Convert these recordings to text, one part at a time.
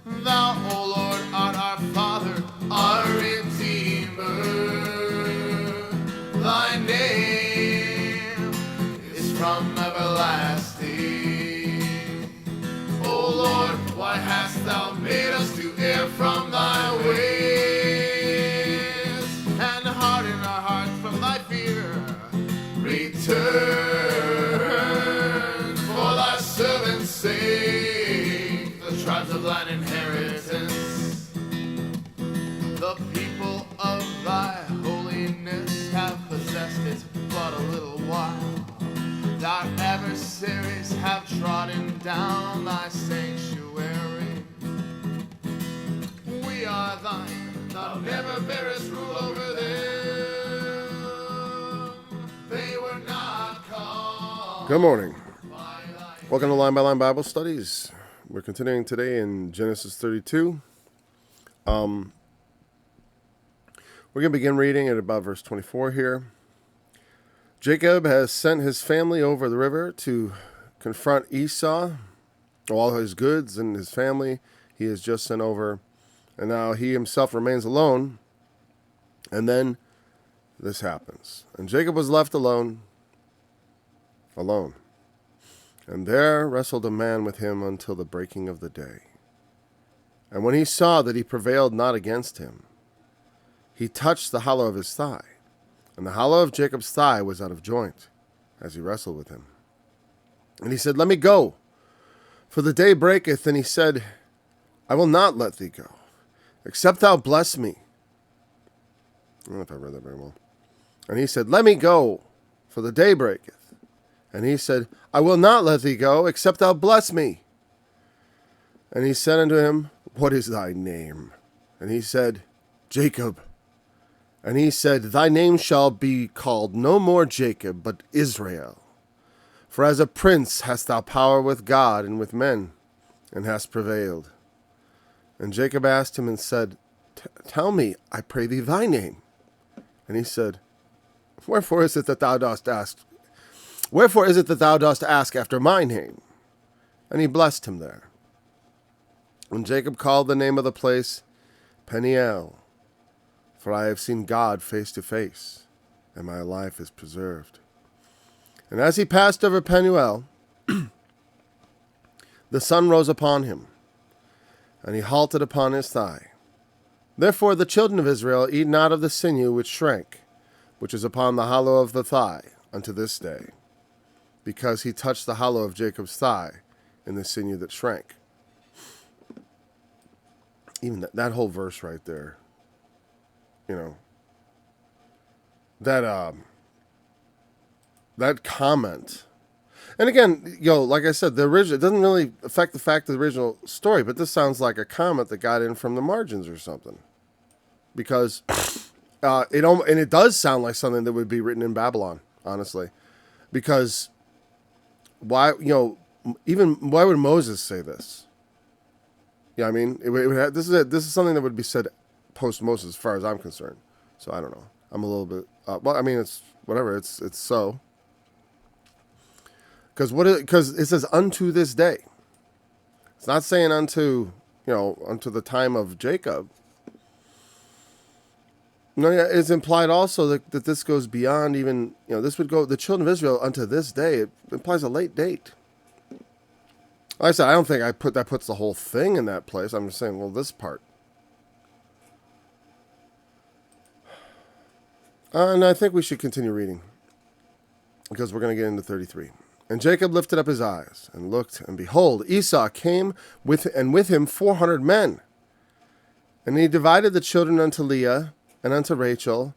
Thou, O Lord, art our Father, our Redeemer. Thy name is from everlasting. O Lord, why hast thou made us to err from thy ways, and harden our hearts from thy fear? Return for thy servant's sake, the tribes of thine inheritance. The people of thy holiness have possessed it but a little while. Thy adversaries have trodden down thy sanctuary. We are thine, thou never bearest rule over them. They were not called. Good morning. Welcome to Line by Line Bible Studies. We're continuing today in Genesis 32. We're going to begin reading at about verse 24 here. Jacob has sent his family over the river to confront Esau. All his goods and his family he has just sent over. And now he himself remains alone. And then this happens. And Jacob was left alone. And there wrestled a man with him until the breaking of the day. And when he saw that he prevailed not against him, he touched the hollow of his thigh. And the hollow of Jacob's thigh was out of joint, as he wrestled with him. And he said, Let me go, for the day breaketh. And he said, I will not let thee go, except thou bless me. I don't know if I read that very well. And he said, Let me go, for the day breaketh. And he said, I will not let thee go, except thou bless me. And he said unto him, What is thy name? And he said, Jacob. And he said, Thy name shall be called no more Jacob, but Israel. For as a prince hast thou power with God and with men, and hast prevailed. And Jacob asked him and said, Tell me, I pray thee, thy name. And he said, Wherefore is it that thou dost ask? Wherefore is it that thou dost ask after my name? And he blessed him there. And Jacob called the name of the place Peniel. For I have seen God face to face, and my life is preserved. And as he passed over Penuel, the sun rose upon him, and he halted upon his thigh. Therefore the children of Israel eat not of the sinew which shrank, which is upon the hollow of the thigh, unto this day, because he touched the hollow of Jacob's thigh in the sinew that shrank. Even that whole verse right there. You know, that comment. And again, like I said, the original, it doesn't really affect the fact of the original story, but this sounds like a comment that got in from the margins or something. Because it does sound like something that would be written in Babylon, honestly. Because why would Moses say this? Yeah, I mean, this is something that would be said post-Moses, as far as I'm concerned. So I don't know. I'm a little bit. It's whatever. It's so. Because it says unto this day. It's not saying unto the time of Jacob. No, yeah, it's implied also that this goes beyond even. This would go the children of Israel unto this day. It implies a late date. Like I said, I don't think that puts the whole thing in that place. I'm just saying, well, this part. And I think we should continue reading, because we're going to get into 33. And Jacob lifted up his eyes and looked, and behold, Esau came with him 400 men. And he divided the children unto Leah and unto Rachel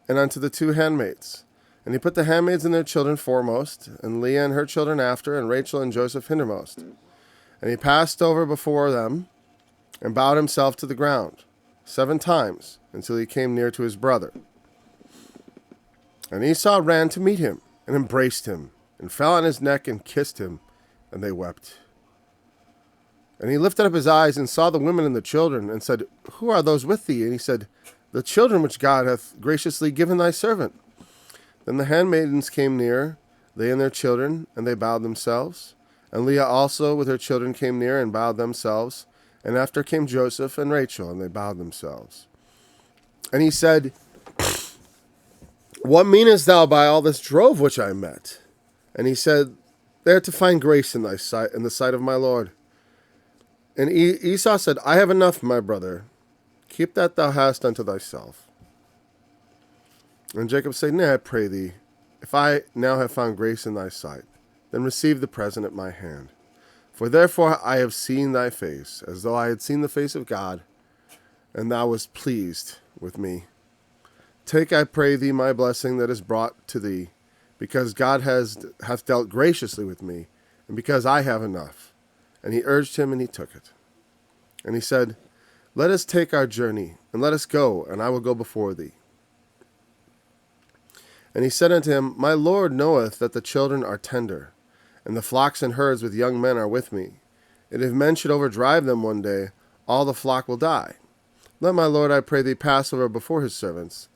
and unto the two handmaids. And he put the handmaids and their children foremost, and Leah and her children after, and Rachel and Joseph hindermost. And he passed over before them and bowed himself to the ground 7 times until he came near to his brother. And Esau ran to meet him, and embraced him, and fell on his neck, and kissed him, and they wept. And he lifted up his eyes, and saw the women and the children, and said, Who are those with thee? And he said, The children which God hath graciously given thy servant. Then the handmaidens came near, they and their children, and they bowed themselves. And Leah also with her children came near, and bowed themselves. And after came Joseph and Rachel, and they bowed themselves. And he said, What meanest thou by all this drove which I met? And he said, They are to find grace in thy sight, in the sight of my Lord. And Esau said, I have enough, my brother. Keep that thou hast unto thyself. And Jacob said, Nay, I pray thee, if I now have found grace in thy sight, then receive the present at my hand. For therefore I have seen thy face, as though I had seen the face of God, and thou wast pleased with me. Take, I pray thee, my blessing that is brought to thee, because God hath dealt graciously with me, and because I have enough. And he urged him, and he took it. And he said, Let us take our journey, and let us go, and I will go before thee. And he said unto him, My Lord knoweth that the children are tender, and the flocks and herds with young men are with me. And if men should overdrive them one day, all the flock will die. Let my Lord, I pray thee, pass over before his servant,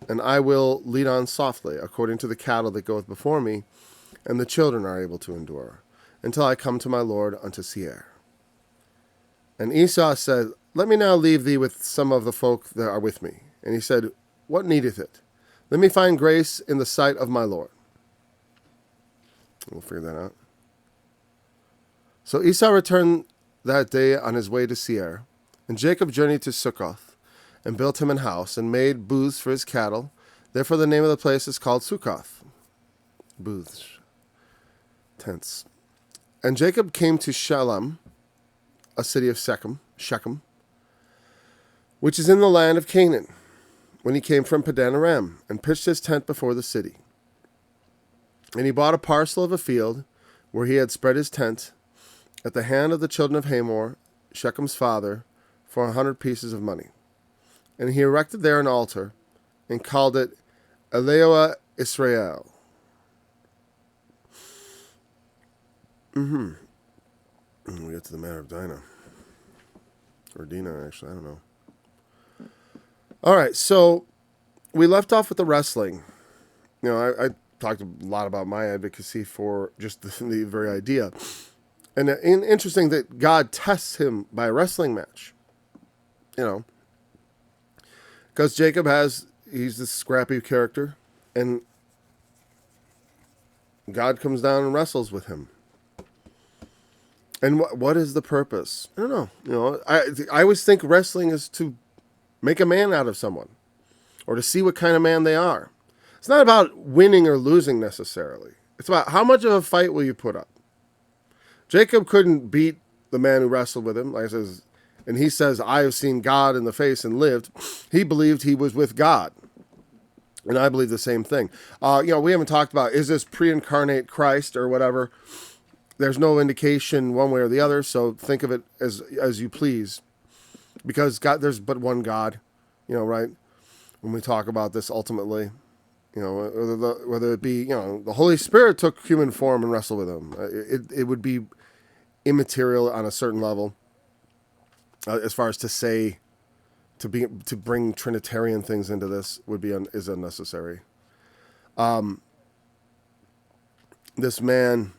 and I will lead on softly, according to the cattle that goeth before me, and the children are able to endure, until I come to my Lord unto Seir. And Esau said, Let me now leave thee with some of the folk that are with me. And he said, What needeth it? Let me find grace in the sight of my Lord. We'll figure that out. So Esau returned that day on his way to Seir, and Jacob journeyed to Succoth, and built him an house, and made booths for his cattle. Therefore the name of the place is called Succoth. Booths. Tents. And Jacob came to Shalem, a city of Shechem, which is in the land of Canaan, when he came from Padan Aram, and pitched his tent before the city. And he bought a parcel of a field, where he had spread his tent, at the hand of the children of Hamor, Shechem's father, for 100 pieces of money. And he erected there an altar, and called it Eloah Israel. We get to the matter of Dinah. Or Dinah, actually, I don't know. All right, so we left off with the wrestling. You know, I talked a lot about my advocacy for just the very idea. And interesting that God tests him by a wrestling match. You know, because Jacob he's this scrappy character, and God comes down and wrestles with him. And what is the purpose? I don't know. You know, I always think wrestling is to make a man out of someone, or to see what kind of man they are. It's not about winning or losing necessarily. It's about how much of a fight will you put up. Jacob couldn't beat the man who wrestled with him. Like I says, and he says, I have seen God in the face and lived. He believed he was with God. And I believe the same thing. You know, we haven't talked about, is this pre-incarnate Christ or whatever? There's no indication one way or the other, so think of it as you please. Because God, there's but one God, you know, right? When we talk about this ultimately, you know, whether it be, you know, the Holy Spirit took human form and wrestled with him. It would be immaterial on a certain level, as far as to say, to bring Trinitarian things into this is unnecessary. This man,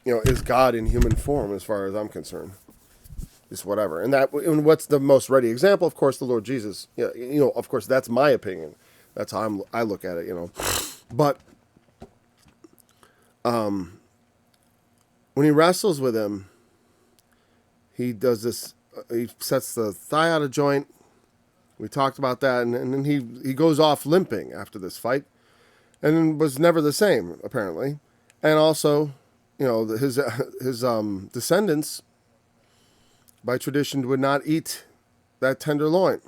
you know, is God in human form, as far as I'm concerned. Just whatever. And what's the most ready example? Of course, the Lord Jesus. Yeah, you know, of course, that's my opinion. That's how I look at it, you know. But when he wrestles with him, he does this. He sets the thigh out of joint. We talked about that, and then he goes off limping after this fight, and was never the same apparently. And also, you know, his descendants, by tradition, would not eat that tenderloin.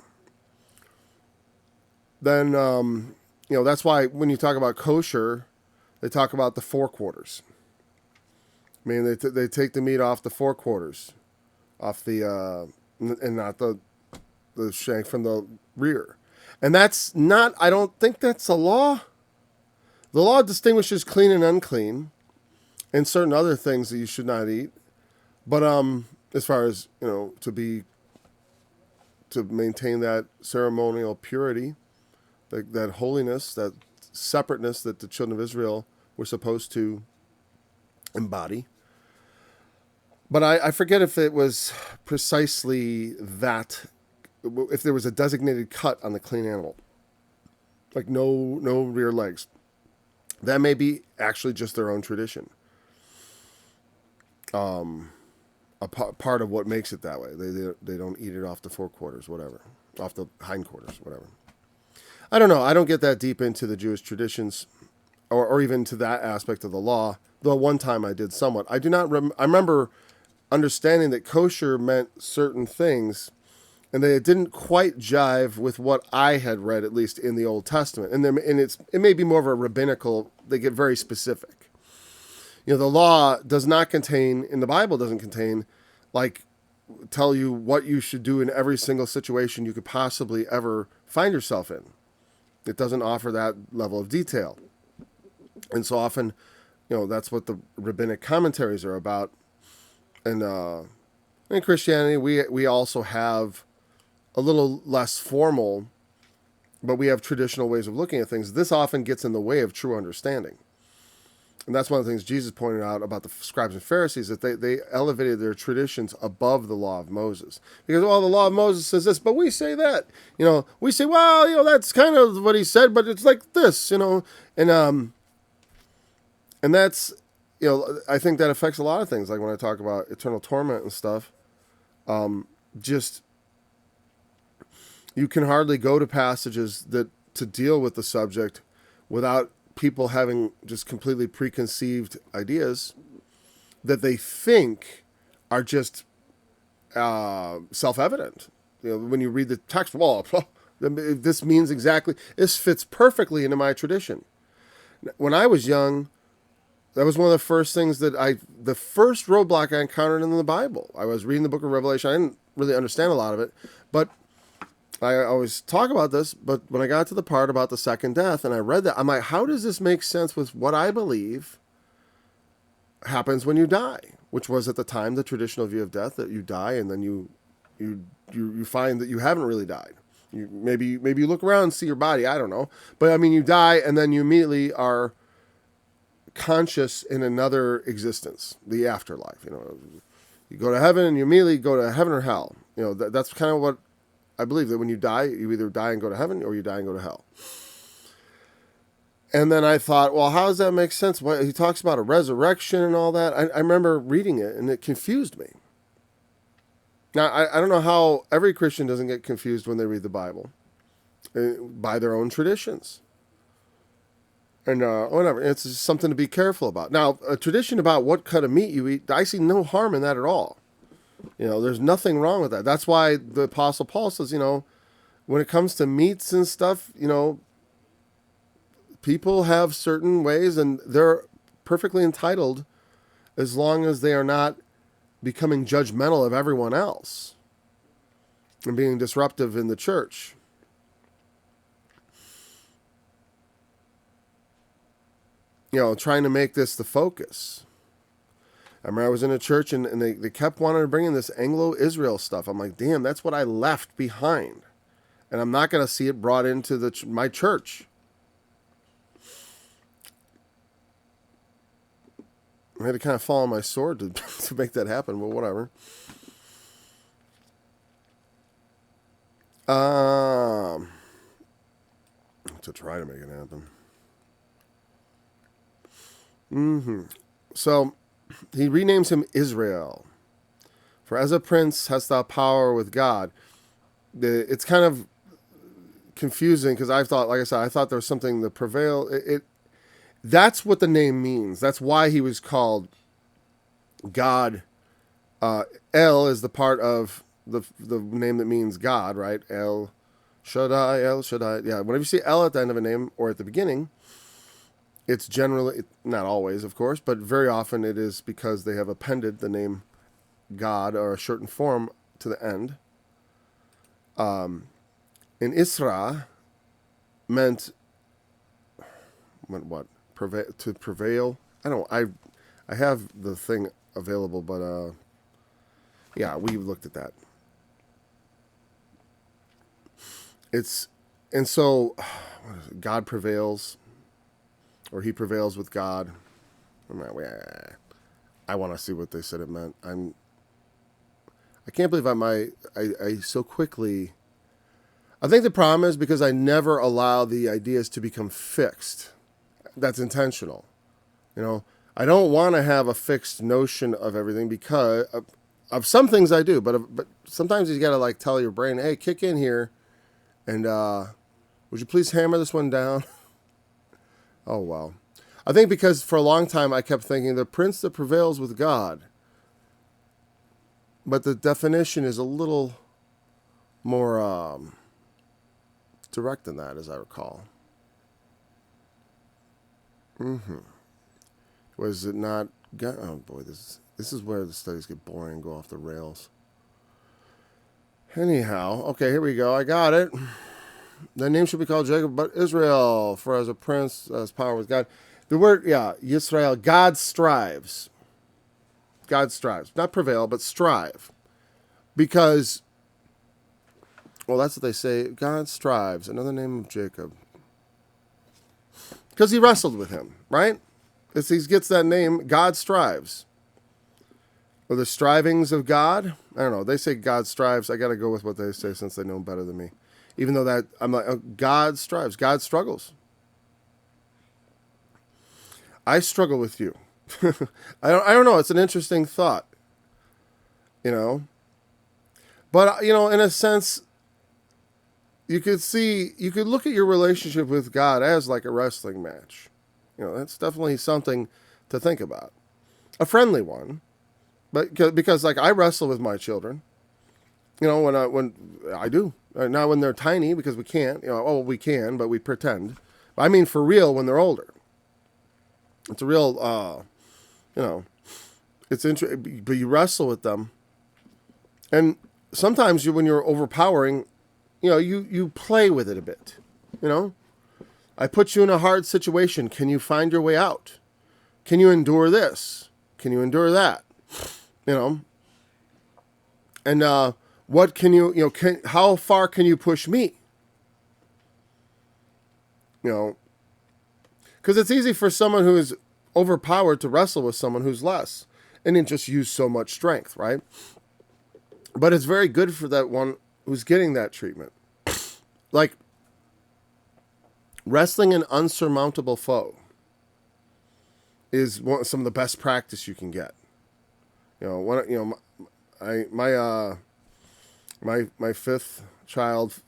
Then, you know, that's why when you talk about kosher, they talk about the forequarters. I mean, they take the meat off the forequarters, off the, and not the shank from the rear. And that's not, I don't think that's a law. The law distinguishes clean and unclean, and certain other things that you should not eat. But as far as, you know, to maintain that ceremonial purity, that holiness, that separateness that the children of Israel were supposed to embody. But I forget if it was precisely that, if there was a designated cut on the clean animal, like no rear legs. That may be actually just their own tradition. Part of what makes it that way. They don't eat it off the forequarters, whatever, off the hindquarters, whatever. I don't know. I don't get that deep into the Jewish traditions, or even to that aspect of the law. Though one time I did somewhat. I do not. I remember understanding that kosher meant certain things, and that it didn't quite jive with what I had read, at least in the Old Testament. And it may be more of a rabbinical. They get very specific. The law does not contain, in the Bible doesn't contain, like, tell you what you should do in every single situation you could possibly ever find yourself in. It doesn't offer that level of detail. And so often, that's what the rabbinic commentaries are about. And in Christianity, we also have a little less formal, but we have traditional ways of looking at things. This often gets in the way of true understanding. And that's one of the things Jesus pointed out about the scribes and Pharisees, that they elevated their traditions above the law of Moses. Because, well, the law of Moses says this, but we say that. We say, well, that's kind of what he said, but it's like this, and that's, I think that affects a lot of things. Like when I talk about eternal torment and stuff, just, you can hardly go to passages that to deal with the subject without people having just completely preconceived ideas that they think are just self-evident. When you read the text, well, this means exactly, this fits perfectly into my tradition. When I was young, that was one of the first things the first roadblock I encountered in the Bible. I was reading the book of Revelation. I didn't really understand a lot of it, but I always talk about this, but when I got to the part about the second death and I read that, I'm like, how does this make sense with what I believe happens when you die? Which was at the time the traditional view of death, that you die and then you find that you haven't really died. Maybe you look around and see your body, I don't know. But I mean, you die and then you immediately are conscious in another existence, the afterlife. You go to heaven and you immediately go to heaven or hell. That's kind of what I believe, that when you die, you either die and go to heaven or you die and go to hell. And then I thought, well, how does that make sense? He talks about a resurrection and all that. I remember reading it and it confused me. Now, I don't know how every Christian doesn't get confused when they read the Bible by their own traditions. And whatever, it's just something to be careful about. Now, a tradition about what cut of meat you eat, I see no harm in that at all. There's nothing wrong with that. That's why the Apostle Paul says, when it comes to meats and stuff, people have certain ways and they're perfectly entitled, as long as they are not becoming judgmental of everyone else and being disruptive in the church. Trying to make this the focus. I remember I was in a church and they kept wanting to bring in this Anglo-Israel stuff. I'm like, damn, that's what I left behind. And I'm not going to see it brought into my church. I had to kind of fall on my sword to make that happen, but whatever. To try to make it happen. So he renames him Israel. For as a prince hast thou power with God. It's kind of confusing because I thought, like I said, I thought there was something that prevail. That's what the name means. That's why he was called God. El is the part of the name that means God, right? El Shaddai, El Shaddai. Yeah, whenever you see El at the end of a name or at the beginning, it's generally, not always, of course, but very often it is because they have appended the name God or a certain form to the end. In Isra meant what? To prevail. I have the thing available, but yeah, we looked at that. And so God prevails, or he prevails with God. I want to see what they said it meant. I can't believe I so quickly. I think the problem is because I never allow the ideas to become fixed. That's intentional. I don't want to have a fixed notion of everything because of some things I do, but sometimes you got to like tell your brain, hey, kick in here, and would you please hammer this one down? Oh, wow. I think because for a long time I kept thinking the prince that prevails with God. But the definition is a little more direct than that, as I recall. Was it not God? Oh, boy, this is where the studies get boring and go off the rails. Anyhow, okay, here we go. I got it. The name should be called Jacob, but Israel, for as a prince has power with God. The word, Yisrael, God strives. God strives. Not prevail, but strive. Because, well, that's what they say. God strives. Another name of Jacob. Because he wrestled with him, right? He gets that name, God strives. Or the strivings of God. I don't know. They say God strives. I got to go with what they say since they know better than me. Even though that, I'm like, oh, God strives. God struggles. I struggle with you. I don't know. It's an interesting thought. But, in a sense, you could look at your relationship with God as like a wrestling match. That's definitely something to think about. A friendly one. But because like I wrestle with my children. When I do. Not when they're tiny because we can't. We can, but we pretend. But I mean for real when they're older. It's a real, it's interesting, but you wrestle with them. And sometimes when you're overpowering, you play with it a bit, I put you in a hard situation. Can you find your way out? Can you endure this? Can you endure that? And what can you, how far can you push me? Because it's easy for someone who is overpowered to wrestle with someone who's less and then just use so much strength, right? But it's very good for that one who's getting that treatment. Like wrestling an unsurmountable foe is some of the best practice you can get. My fifth child,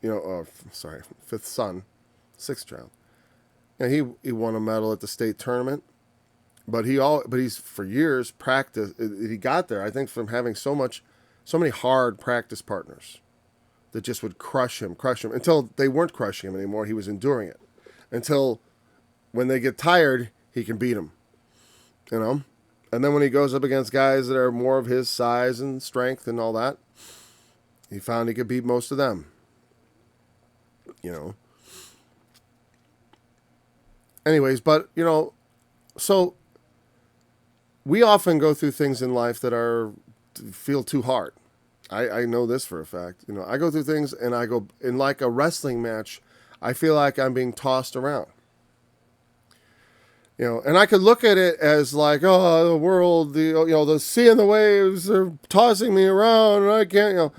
fifth son, sixth child. He won a medal at the state tournament, but he's for years practiced. He got there, I think, from having so many hard practice partners that just would crush him until they weren't crushing him anymore. He was enduring it until when they get tired, he can beat them, And then when he goes up against guys that are more of his size and strength and all that, he found he could beat most of them, Anyways, but, so we often go through things in life that feel too hard. I know this for a fact. I go through things and I go, in like a wrestling match, I feel like I'm being tossed around. And I could look at it as like, oh, the world, the sea and the waves are tossing me around and I can't,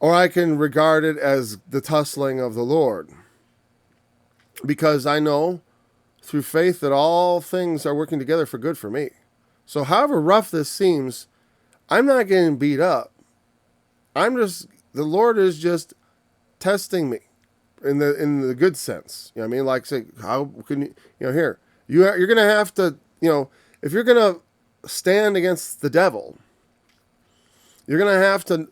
or I can regard it as the tussling of the Lord. Because I know through faith that all things are working together for good for me. So however rough this seems, I'm not getting beat up. The Lord is just testing me in the good sense. I mean? Like, say, how can you, here, you're going to have to, if you're going to stand against the devil, you're going to have to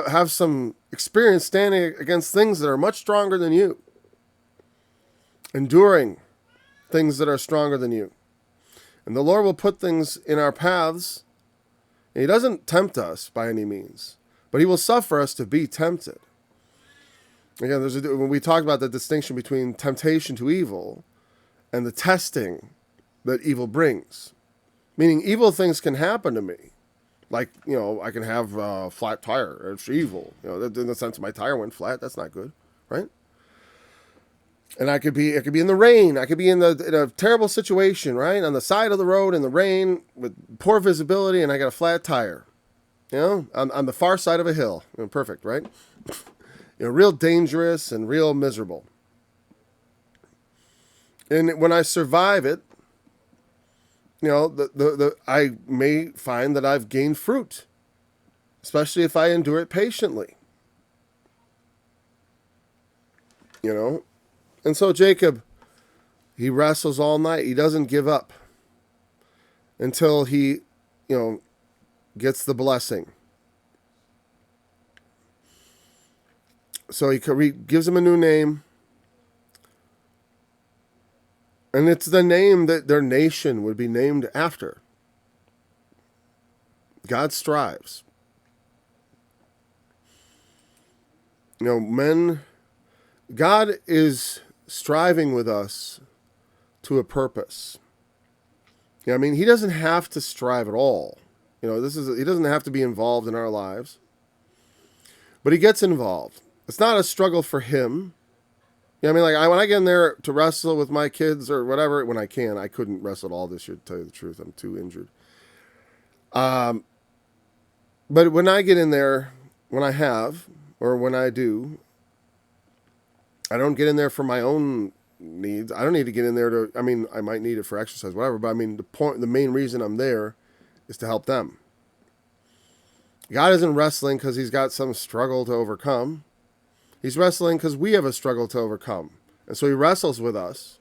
have some experience standing against things that are much stronger than you. Enduring things that are stronger than you. And the Lord will put things in our paths. And He doesn't tempt us by any means, but He will suffer us to be tempted. Again, when we talk about the distinction between temptation to evil and the testing that evil brings, meaning evil things can happen to me. Like, I can have a flat tire. It's evil. In the sense my tire went flat. That's not good, right? And I could be in the rain. I could be in a terrible situation, right? On the side of the road in the rain with poor visibility, and I got a flat tire. On the far side of a hill. Perfect, right? Real dangerous and real miserable. And when I survive it, I may find that I've gained fruit, especially if I endure it patiently. And so Jacob, he wrestles all night. He doesn't give up until he, gets the blessing. So he gives him a new name. And it's the name that their nation would be named after. God strives. God is striving with us to a purpose. He doesn't have to strive at all. He doesn't have to be involved in our lives. But he gets involved. It's not a struggle for him. When I get in there to wrestle with my kids or whatever, when I can, I couldn't wrestle at all this year, to tell you the truth. I'm too injured. But when I get in there, when I have, or when I do, I don't get in there for my own needs. I don't need to get in there to, I might need it for exercise, whatever, but the main reason I'm there is to help them. God isn't wrestling because he's got some struggle to overcome. He's wrestling because we have a struggle to overcome. And so he wrestles with us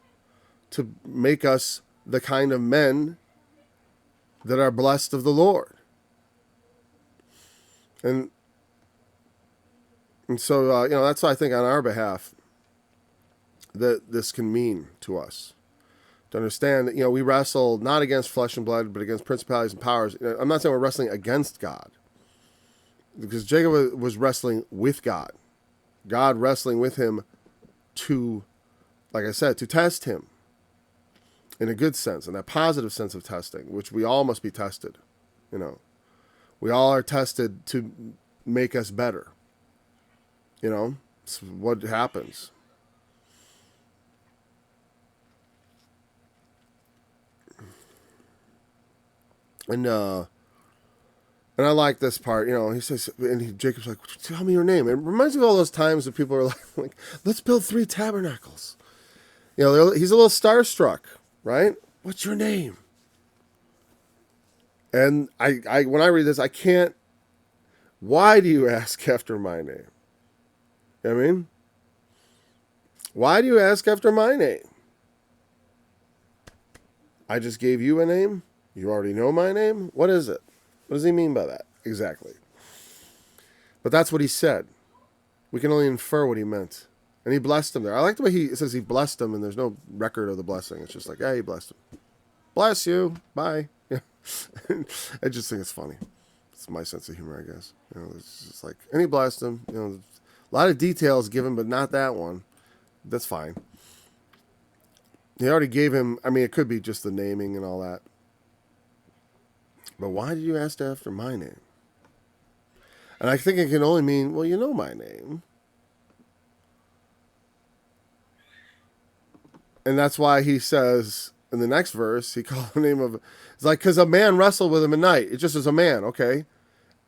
to make us the kind of men that are blessed of the Lord. And so, that's what I think on our behalf that this can mean to us. To understand that, we wrestle not against flesh and blood, but against principalities and powers. I'm not saying we're wrestling against God. Because Jacob was wrestling with God. God wrestling with him to, like I said, to test him. In a good sense, in a positive sense of testing, which we all must be tested. We all are tested to make us better. It's what happens. And I like this part, he says, and Jacob's like, tell me your name. It reminds me of all those times that people are like, let's build 3 tabernacles. He's a little starstruck, right? What's your name? And I when I read this, I can't, why do you ask after my name? Why do you ask after my name? I just gave you a name. You already know my name. What is it? What does he mean by that? Exactly. But that's what he said. We can only infer what he meant. And he blessed him there. I like the way he says he blessed him, and there's no record of the blessing. It's just like, he blessed him. Bless you. Bye. Yeah. I just think it's funny. It's my sense of humor, I guess. It's just like, and he blessed him. A lot of details given, but not that one. That's fine. He already gave him, it could be just the naming and all that. But why did you ask after my name? And I think it can only mean, well, you know my name. And that's why he says in the next verse, he called the name of, it's like, because a man wrestled with him at night. It just is a man, okay?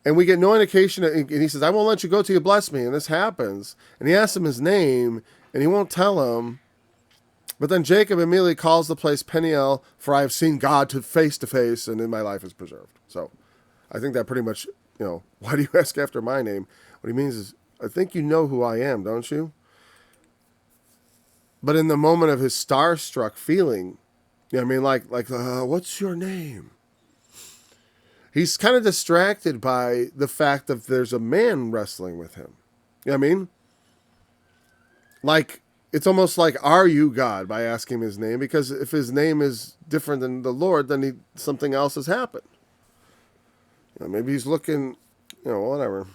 And we get no indication, and he says, I won't let you go till you bless me. And this happens. And he asks him his name, and he won't tell him. But then Jacob immediately calls the place Peniel, for I have seen God face to face, and in my life is preserved. So I think that pretty much, why do you ask after my name? What he means is, I think you know who I am, don't you? But in the moment of his starstruck feeling, what's your name? He's kind of distracted by the fact that there's a man wrestling with him. You know what I mean? Like, it's almost like, are you God, by asking his name? Because if his name is different than the Lord, then something else has happened. Maybe he's looking, whatever.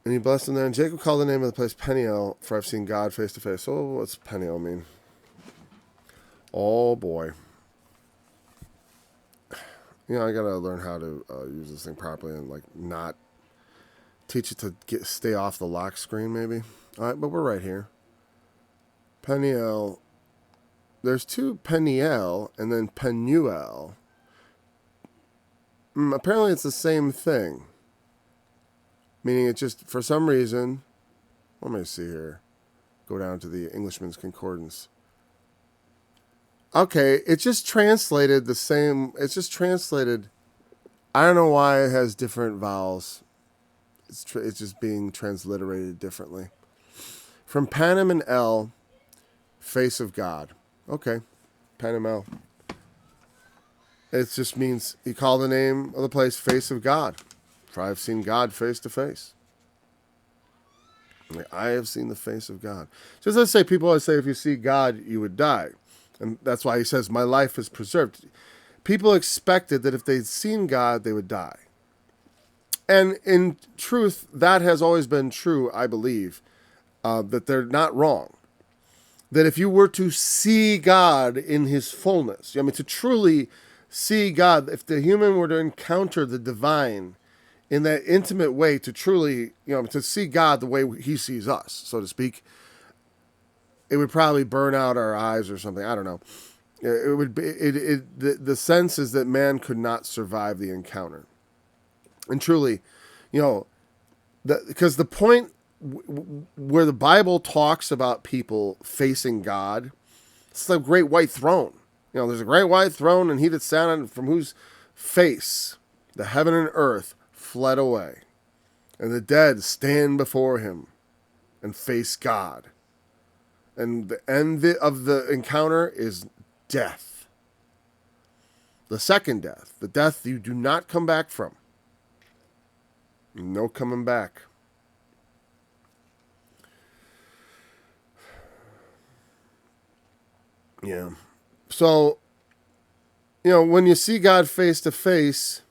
And he blessed him there. And Jacob called the name of the place Peniel, for I've seen God face to face. So what's Peniel mean? Oh, boy. I got to learn how to use this thing properly and, not teach it to stay off the lock screen, maybe. All right, but we're right here. Peniel. There's two Peniel and then Penuel. Apparently it's the same thing. Meaning it just, for some reason, let me see here. Go down to the Englishman's Concordance. Okay, it just translated the same. It's just translated. I don't know why it has different vowels. It's just being transliterated differently. From Panem and El, face of God. Okay, Panem El. It just means you call the name of the place face of God. For I have seen God face to face. I have seen the face of God. Just as I say, people always say if you see God, you would die. And that's why he says, my life is preserved. People expected that if they'd seen God, they would die. And in truth, that has always been true, I believe, that they're not wrong. That if you were to see God in his fullness, I mean, to truly see God, if the human were to encounter the divine in that intimate way, to truly, to see God the way he sees us, so to speak, it would probably burn out our eyes or something. I don't know. It would be, the sense is that man could not survive the encounter. And truly, because the point where the Bible talks about people facing God, it's the great white throne. There's a great white throne, and he that sat on from whose face the heaven and earth fled away, and the dead stand before him and face God. And the end of the encounter is death. The second death, the death you do not come back from. No coming back. Yeah. So, when you see God face to face,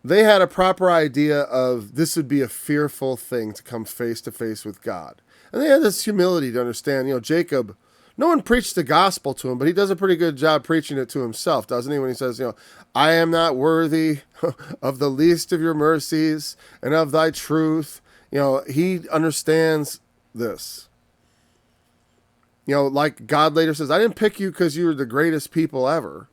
they had a proper idea of this would be a fearful thing to come face to face with God. And they had this humility to understand, Jacob, no one preached the gospel to him, but he does a pretty good job preaching it to himself, doesn't he? When he says, I am not worthy of the least of your mercies and of thy truth. He understands this. Like God later says, I didn't pick you because you were the greatest people ever.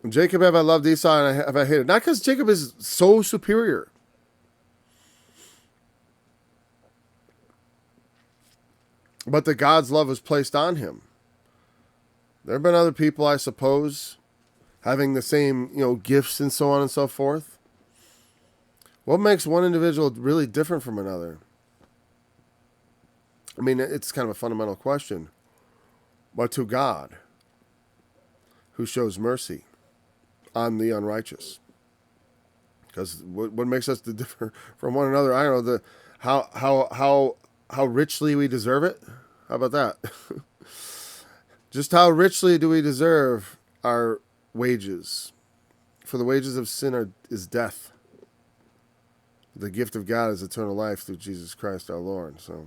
Jacob have I loved, Esau and have I hated. Not because Jacob is so superior. But that God's love was placed on him. There have been other people, I suppose, having the same, gifts and so on and so forth. What makes one individual really different from another? I mean, it's kind of a fundamental question. But to God, who shows mercy on the unrighteous. Because what makes us differ from one another? I don't know, how richly we deserve it. How about that? Just how richly do we deserve our wages? For the wages of sin is death. The gift of God is eternal life through Jesus Christ our Lord. So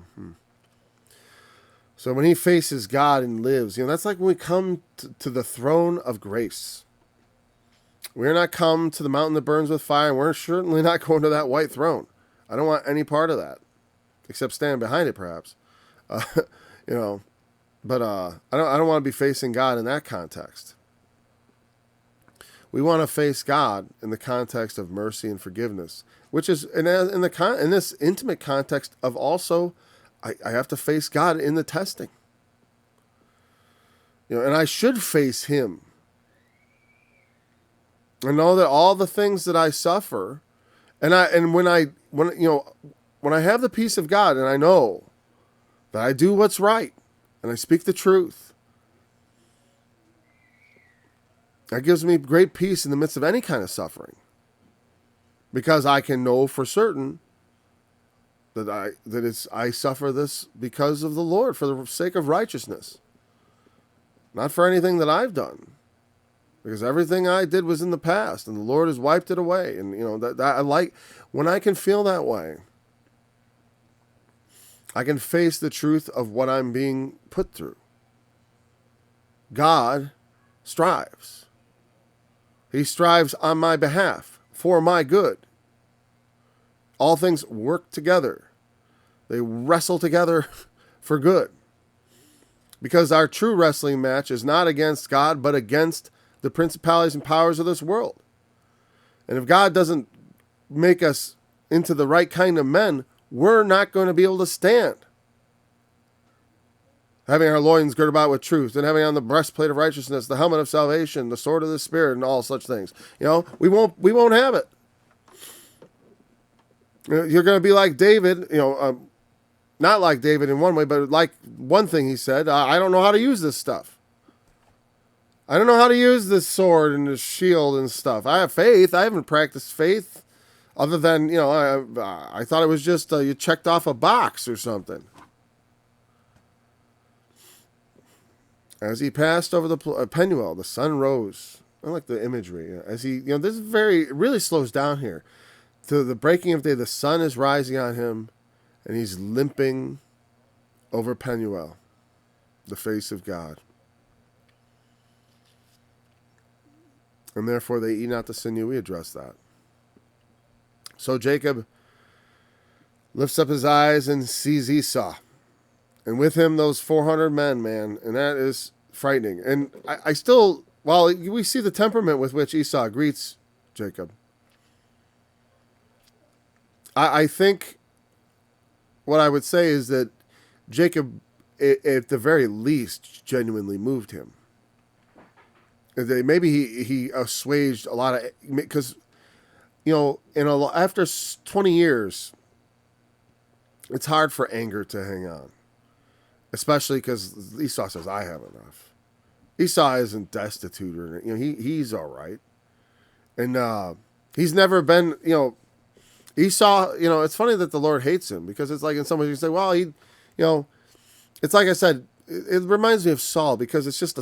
when he faces God and lives, that's like when we come to the throne of grace. We're not come to the mountain that burns with fire, and we're certainly not going to that white throne. I don't want any part of that, except stand behind it, perhaps. But I don't want to be facing God in that context. We want to face God in the context of mercy and forgiveness, which is in this intimate context of also, I have to face God in the testing. And I should face him. And know that all the things that I suffer, when I have the peace of God and I know that I do what's right and I speak the truth, that gives me great peace in the midst of any kind of suffering, because I can know for certain that I suffer this because of the Lord, for the sake of righteousness, not for anything that I've done. Because everything I did was in the past, and the Lord has wiped it away. And that I like when I can feel that way. I can face the truth of what I'm being put through. God strives. He strives on my behalf for my good. All things work together. They wrestle together for good. Because our true wrestling match is not against God, but against the principalities and powers of this world. And if God doesn't make us into the right kind of men, we're not going to be able to stand. Having our loins girded about with truth, and having on the breastplate of righteousness, the helmet of salvation, the sword of the Spirit, and all such things. We won't have it. You're going to be like David, not like David in one way, but like one thing he said, I don't know how to use this stuff. I don't know how to use this sword and this shield and stuff. I have faith. I haven't practiced faith other than, I thought it was just you checked off a box or something. As he passed over the Penuel, the sun rose. I like the imagery. As he, this it really slows down here. To the breaking of day, the sun is rising on him, and he's limping over Penuel, the face of God. And therefore they eat not the sinew. We address that. So Jacob lifts up his eyes and sees Esau. And with him those 400 men, man. And that is frightening. And I still, while we see the temperament with which Esau greets Jacob, I think what I would say is that Jacob, at the very least, genuinely moved him. Maybe he assuaged a lot of, because, after 20 years, it's hard for anger to hang on. Especially because Esau says, I have enough. Esau isn't destitute, or he's all right. And he's never been, Esau, it's funny that the Lord hates him, because it's like in some ways you say, well, it's like I said, it reminds me of Saul, because it's just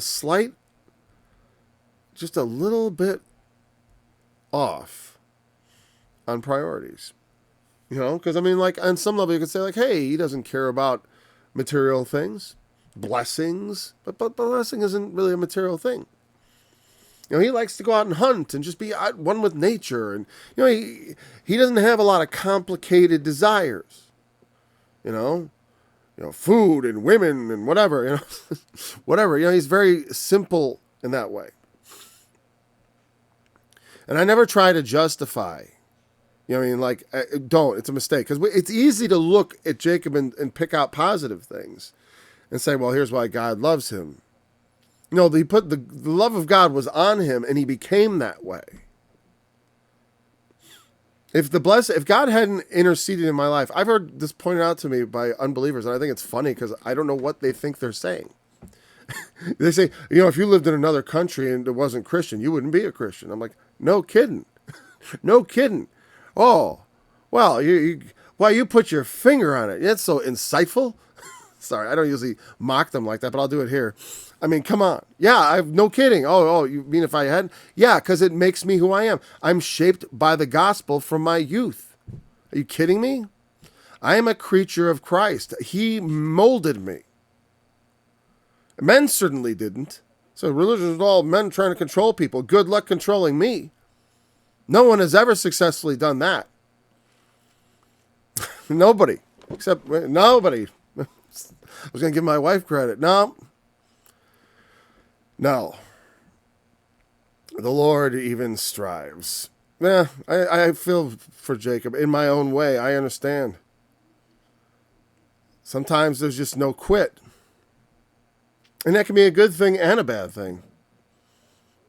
just a little bit off on priorities. Because on some level you could say hey, he doesn't care about material things, blessings, but blessing isn't really a material thing. He likes to go out and hunt and just be at one with nature. And, he doesn't have a lot of complicated desires. Food and women and whatever, whatever. He's very simple in that way. And I never try to justify, don't. It's a mistake. Because it's easy to look at Jacob and pick out positive things and say, well, here's why God loves him. He put the love of God was on him, and he became that way. If God hadn't interceded in my life, I've heard this pointed out to me by unbelievers, and I think it's funny because I don't know what they think they're saying. They say, if you lived in another country and it wasn't Christian, you wouldn't be a Christian. I'm like, no kidding. No kidding. Oh, well, you put your finger on it. That's so insightful. Sorry, I don't usually mock them like that, but I'll do it here. Come on. Yeah, I've no kidding. Oh, you mean if I hadn't? Yeah, because it makes me who I am. I'm shaped by the gospel from my youth. Are you kidding me? I am a creature of Christ. He molded me. Men certainly didn't. So religion is all men trying to control people. Good luck controlling me. No one has ever successfully done that. Nobody. Except nobody. I was going to give my wife credit. No. The Lord even strives. I feel for Jacob in my own way. I understand. Sometimes there's just no quit. And that can be a good thing and a bad thing.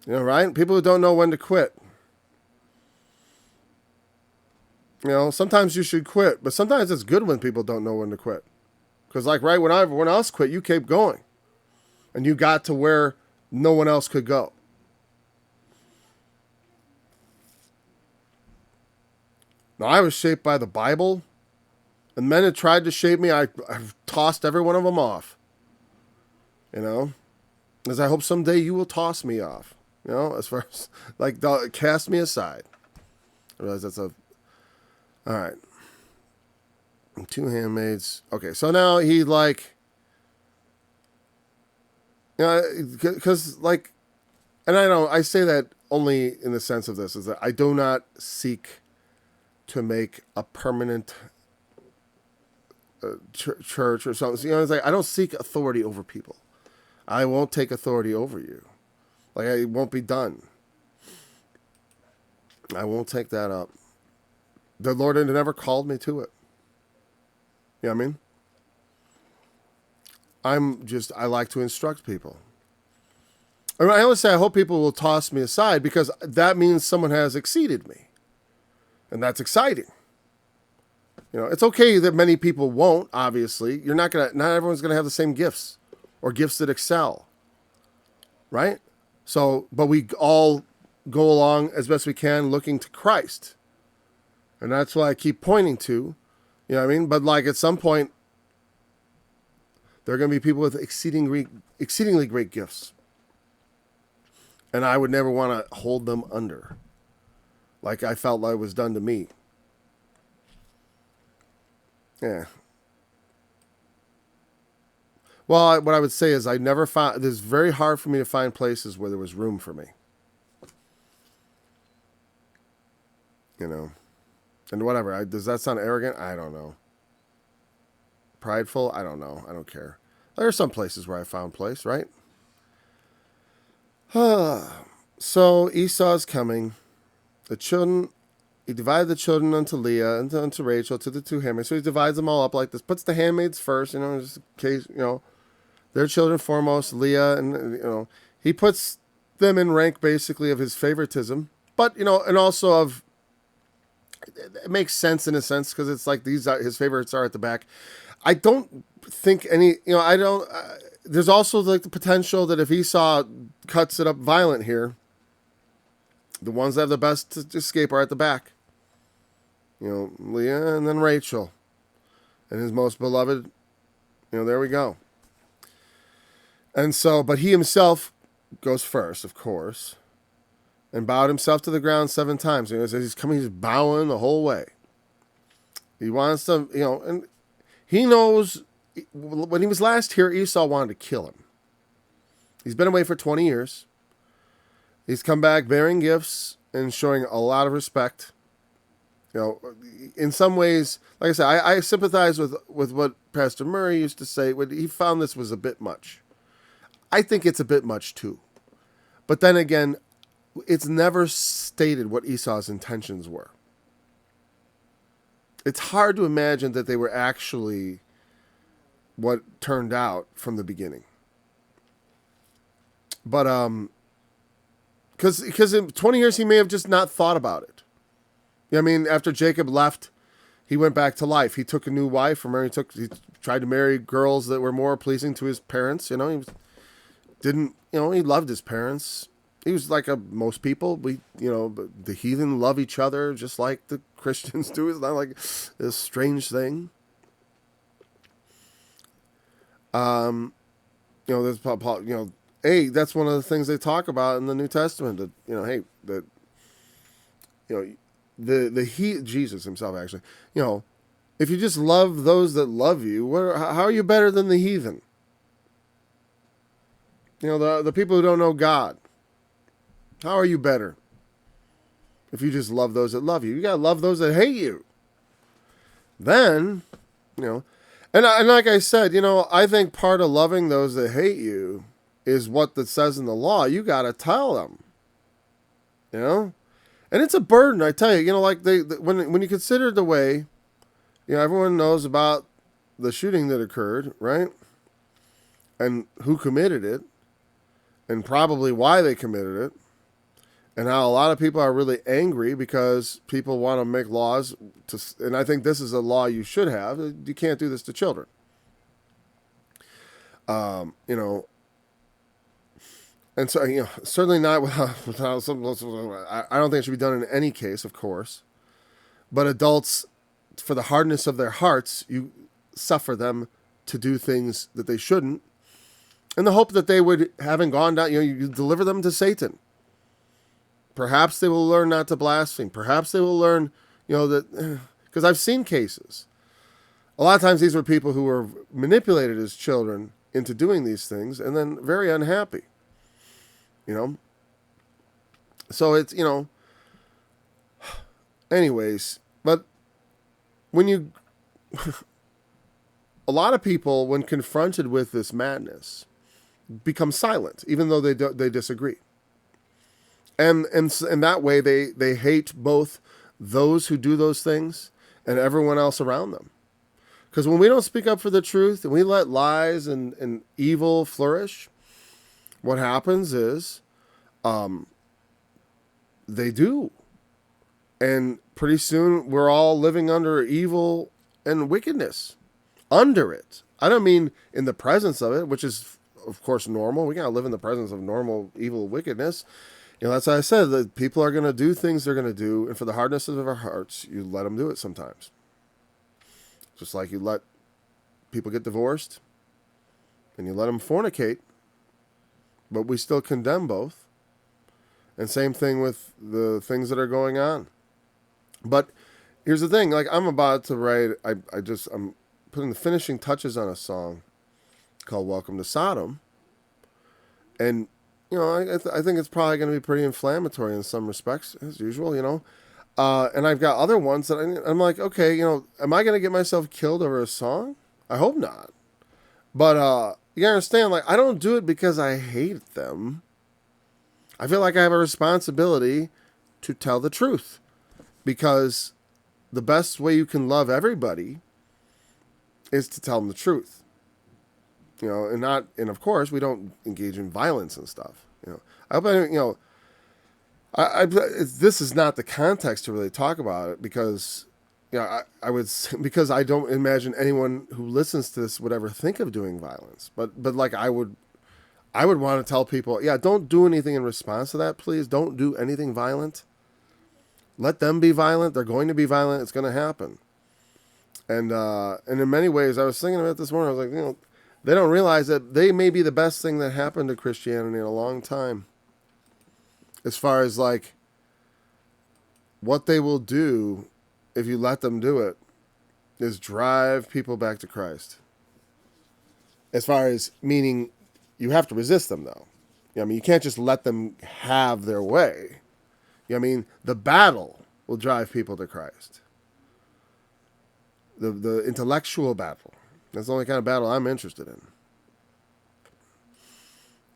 Right? People who don't know when to quit. Sometimes you should quit, but sometimes it's good when people don't know when to quit. Because when everyone else quit, you kept going. And you got to where no one else could go. Now, I was shaped by the Bible, and men had tried to shape me. I've tossed every one of them off. As I hope someday you will toss me off. As far as, cast me aside. I realize that's all right. 2 handmaids. Okay, so now he because and I say that only in the sense of this, is that I do not seek to make a permanent church or something. It's like I don't seek authority over people. I won't take authority over you. Like, it won't be done. I won't take that up. The Lord had never called me to it. You know what I mean? I like to instruct people. I mean, I always say I hope people will toss me aside, because that means someone has exceeded me. And that's exciting. It's okay that many people won't, obviously. Not everyone's going to have the same gifts or gifts that excel. Right? So, but we all go along as best we can looking to Christ. And that's why I keep pointing to, you know what I mean? But like at some point, there are going to be people with exceedingly great gifts. And I would never want to hold them under, like I felt like was done to me. Yeah. Well, what I would say is it's very hard for me to find places where there was room for me. And whatever. Does that sound arrogant? I don't know. Prideful? I don't know. I don't care. There are some places where I found place, right? So Esau's coming. The children, he divided the children unto Leah and unto Rachel, to the two handmaids. So he divides them all up like this. Puts the handmaids first, just in case, their children foremost, Leah, and, he puts them in rank basically of his favoritism. But, and also of, it makes sense in a sense, because it's like his favorites are at the back. I don't think there's also like the potential that if Esau cuts it up violent here, the ones that have the best to escape are at the back. Leah and then Rachel. And his most beloved, there we go. And so, but he himself goes first, of course, and bowed himself to the ground 7 times. As he's coming, he's bowing the whole way. He wants to, and he knows when he was last here, Esau wanted to kill him. He's been away for 20 years. He's come back bearing gifts and showing a lot of respect. In some ways, like I said, I sympathize with what Pastor Murray used to say when he found this was a bit much. I think it's a bit much too. But then again, it's never stated what Esau's intentions were. It's hard to imagine that they were actually what turned out from the beginning. But because in 20 years he may have just not thought about it. After Jacob left, he went back to life. He took a new wife from her. He tried to marry girls that were more pleasing to his parents. He loved his parents. He was like most people. The heathen love each other just like the Christians do. It's not like this strange thing. There's that's one of the things they talk about in the New Testament. Jesus himself actually. If you just love those that love you, how are you better than the heathen? The people who don't know God. How are you better? If you just love those that love you, you gotta love those that hate you. Then, and like I said, I think part of loving those that hate you is what that says in the law. You gotta tell them, and it's a burden. I tell you, when you consider the way, everyone knows about the shooting that occurred, right? And who committed it, and probably why they committed it. And how a lot of people are really angry because people want to make laws and I think this is a law you should have. You can't do this to children. And so, certainly not without some, I don't think it should be done in any case, of course. But adults, for the hardness of their hearts, you suffer them to do things that they shouldn't. In the hope that they would, having gone down, you deliver them to Satan. Perhaps they will learn not to blaspheme. Perhaps they will learn, that, because I've seen cases. A lot of times these were people who were manipulated as children into doing these things and then very unhappy, So it's, anyways, but when you, a lot of people, when confronted with this madness, become silent, even though they disagree. And in that way, they hate both those who do those things and everyone else around them. Because when we don't speak up for the truth and we let lies and evil flourish, what happens is they do. And pretty soon we're all living under evil and wickedness. Under it. I don't mean in the presence of it, which is, of course, normal. We gotta live in the presence of normal evil wickedness. That's why I said that people are going to do things they're going to do, and for the hardness of our hearts, you let them do it sometimes. Just like you let people get divorced, and you let them fornicate, but we still condemn both. And same thing with the things that are going on. But here's the thing, like I'm about to write, I'm putting the finishing touches on a song called Welcome to Sodom. And I think it's probably going to be pretty inflammatory in some respects, as usual, And I've got other ones that I'm like, okay, am I going to get myself killed over a song? I hope not. But you understand, like, I don't do it because I hate them. I feel like I have a responsibility to tell the truth. Because the best way you can love everybody is to tell them the truth. And of course, we don't engage in violence and stuff. I hope this is not the context to really talk about it because, because I don't imagine anyone who listens to this would ever think of doing violence. But like I would want to tell people, don't do anything in response to that, please. Don't do anything violent. Let them be violent. They're going to be violent. It's going to happen. And in many ways, I was thinking about this morning. I was like, they don't realize that they may be the best thing that happened to Christianity in a long time. As far as like what they will do if you let them do it is drive people back to Christ. As far as meaning you have to resist them though. You can't just let them have their way. The battle will drive people to Christ. The intellectual battle. That's the only kind of battle I'm interested in.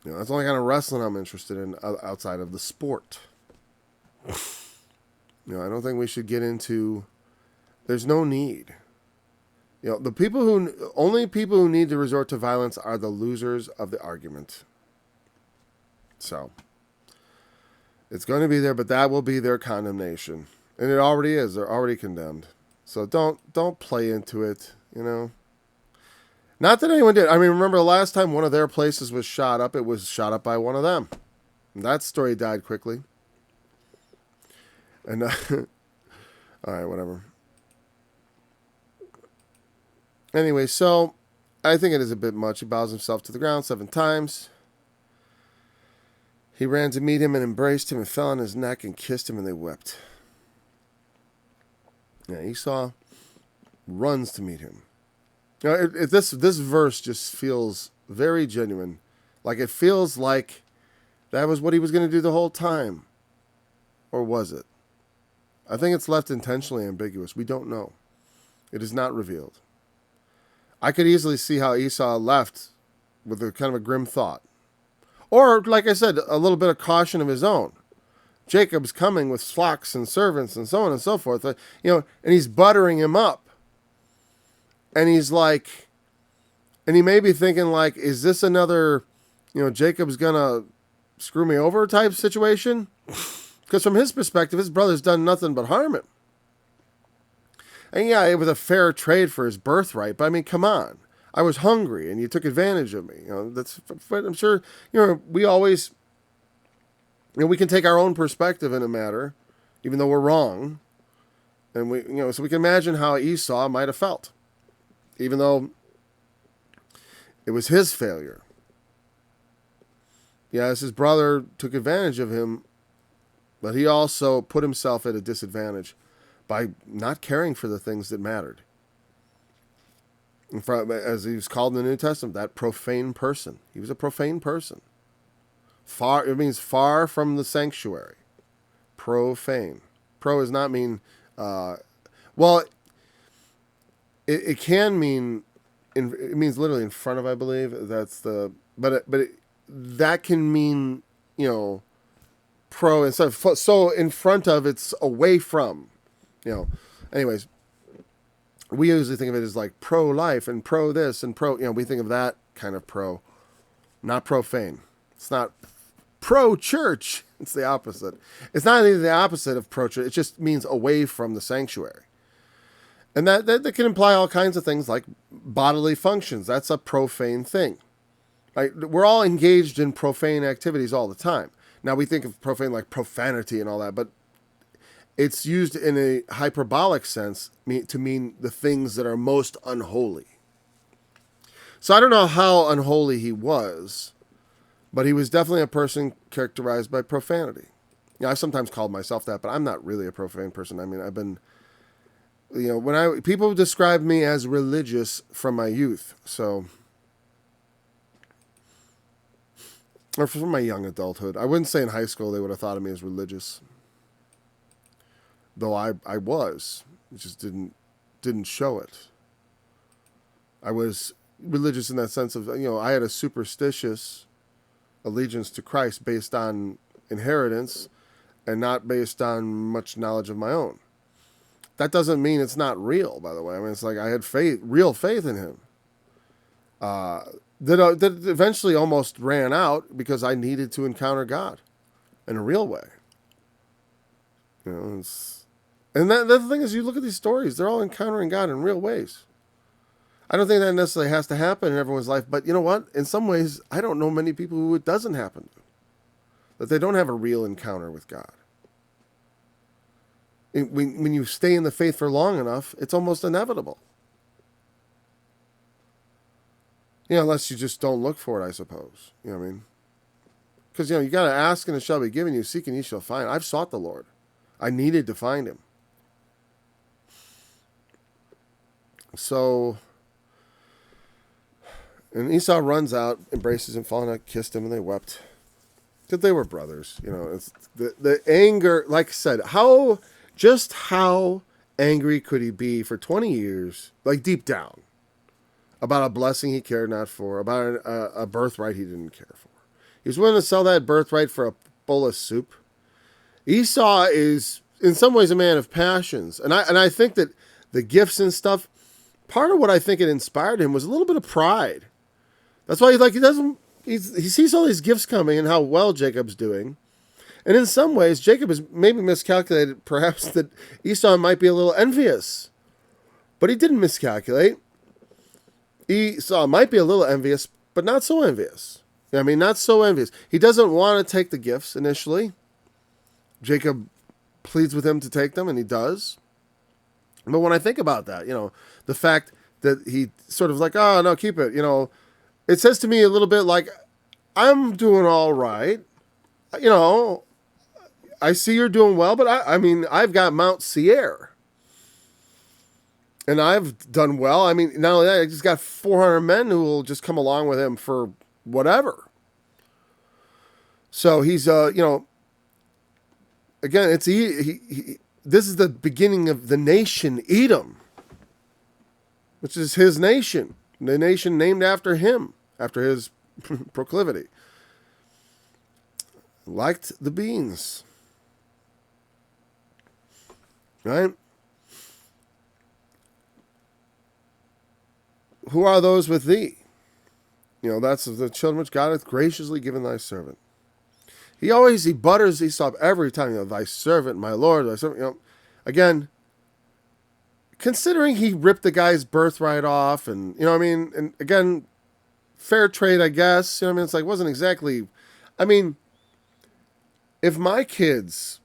That's the only kind of wrestling I'm interested in outside of the sport. I don't think we should get into. There's no need. Only people who need to resort to violence are the losers of the argument. So, it's going to be there, but that will be their condemnation, and it already is. They're already condemned. So don't play into it. Not that anyone did. Remember the last time one of their places was shot up, it was shot up by one of them. And that story died quickly. And, all right, whatever. Anyway, so I think it is a bit much. He bows himself to the ground 7 times. He ran to meet him and embraced him and fell on his neck and kissed him and they wept. Esau runs to meet him. This verse just feels very genuine. Like it feels like that was what he was going to do the whole time. Or was it? I think it's left intentionally ambiguous. We don't know. It is not revealed. I could easily see how Esau left with a kind of a grim thought. Or, like I said, a little bit of caution of his own. Jacob's coming with flocks and servants and so on and so forth. And he's buttering him up. And he's like, and he may be thinking like, is this another, Jacob's gonna screw me over type situation? Because from his perspective, his brother's done nothing but harm him. And it was a fair trade for his birthright. But come on. I was hungry and you took advantage of me. I'm sure, we always, we can take our own perspective in a matter, even though we're wrong. And so we can imagine how Esau might have felt. Even though it was his failure. Yes, his brother took advantage of him, but he also put himself at a disadvantage by not caring for the things that mattered. As he was called in the New Testament, that profane person. He was a profane person. It means far from the sanctuary. profane. Pro does not mean, well, it can mean, it means literally in front of, I believe. That's the, that can mean, pro instead of, so in front of, it's away from, anyways, we usually think of it as like pro-life and pro this and pro, we think of that kind of pro, not profane. It's not pro-church. It's the opposite. It's not even the opposite of pro-church. It just means away from the sanctuary. And that can imply all kinds of things like bodily functions. That's a profane thing. Right? We're all engaged in profane activities all the time. Now we think of profane like profanity and all that, but it's used in a hyperbolic sense to mean the things that are most unholy. So I don't know how unholy he was, but he was definitely a person characterized by profanity. I've sometimes called myself that, but I'm not really a profane person. I mean, I've been, when people describe me as religious from my youth, so, or from my young adulthood. I wouldn't say in high school they would have thought of me as religious, though I was. It just didn't show it. I was religious in that sense of, I had a superstitious allegiance to Christ based on inheritance and not based on much knowledge of my own. That doesn't mean it's not real, by the way. I mean, it's like I had real faith in him. That eventually almost ran out because I needed to encounter God in a real way. And the thing is, you look at these stories, they're all encountering God in real ways. I don't think that necessarily has to happen in everyone's life, but you know what? In some ways, I don't know many people who it doesn't happen to. That they don't have a real encounter with God. When you stay in the faith for long enough, it's almost inevitable. Unless you just don't look for it, I suppose. You know what I mean? Because, you got to ask and it shall be given you. Seek and you shall find. I've sought the Lord. I needed to find him. So, and Esau runs out, embraces him, falling out, kissed him, and they wept. Because they were brothers. It's the anger, like I said, how angry could he be for 20 years, like deep down, about a blessing he cared not for, about a birthright he didn't care for. He was willing to sell that birthright for a bowl of soup. Esau is, in some ways, a man of passions. And I think that the gifts and stuff, part of what I think it inspired him was a little bit of pride. That's why he sees all these gifts coming and how well Jacob's doing. And in some ways, Jacob has maybe miscalculated, perhaps, that Esau might be a little envious. But he didn't miscalculate. Esau might be a little envious, but not so envious. Not so envious. He doesn't want to take the gifts initially. Jacob pleads with him to take them, and he does. But when I think about that, the fact that he sort of like, oh, no, keep it, it says to me a little bit like, I'm doing all right. I see you're doing well, but I've got Mount Seir. And I've done well. Not only that, I just got 400 men who will just come along with him for whatever. So he's, again, it's this is the beginning of the nation Edom, which is his nation, the nation named after him, after his proclivity. Liked the beans. Right? Who are those with thee? That's the children which God hath graciously given thy servant. He butters Esau every time, thy servant, my Lord, thy servant, again, considering he ripped the guy's birthright off and, and again, fair trade, I guess, it's like, wasn't exactly, if my kids,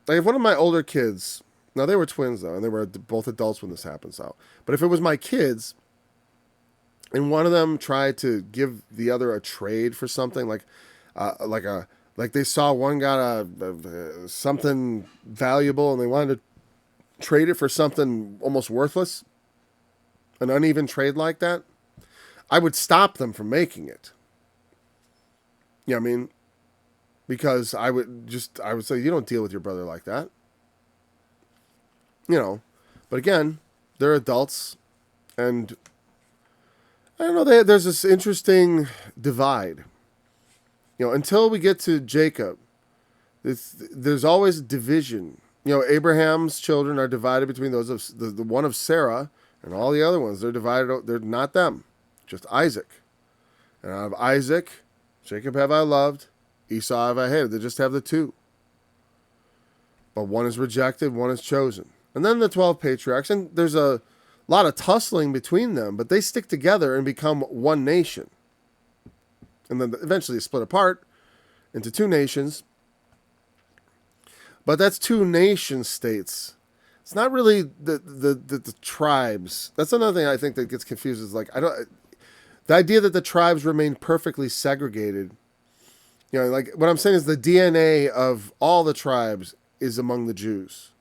like if one of my older kids, now they were twins though, and they were both adults when this happened, so, but if it was my kids, and one of them tried to give the other a trade for something, like they saw one got something valuable and they wanted to trade it for something almost worthless, an uneven trade like that, I would stop them from making it. because I would say, you don't deal with your brother like that. But again, they're adults, and I don't know, there's this interesting divide. Until we get to Jacob, there's always division. Abraham's children are divided between those of the one of Sarah and all the other ones. They're divided. They're not them, just Isaac. And out of Isaac, Jacob have I loved, Esau have I hated. They just have the two. But one is rejected, one is chosen. And then the 12 patriarchs, and there's a lot of tussling between them, but they stick together and become one nation. And then eventually split apart into two nations. But that's two nation states. It's not really the tribes. That's another thing I think that gets confused. Is like, the idea that the tribes remain perfectly segregated. Like what I'm saying is the DNA of all the tribes is among the Jews.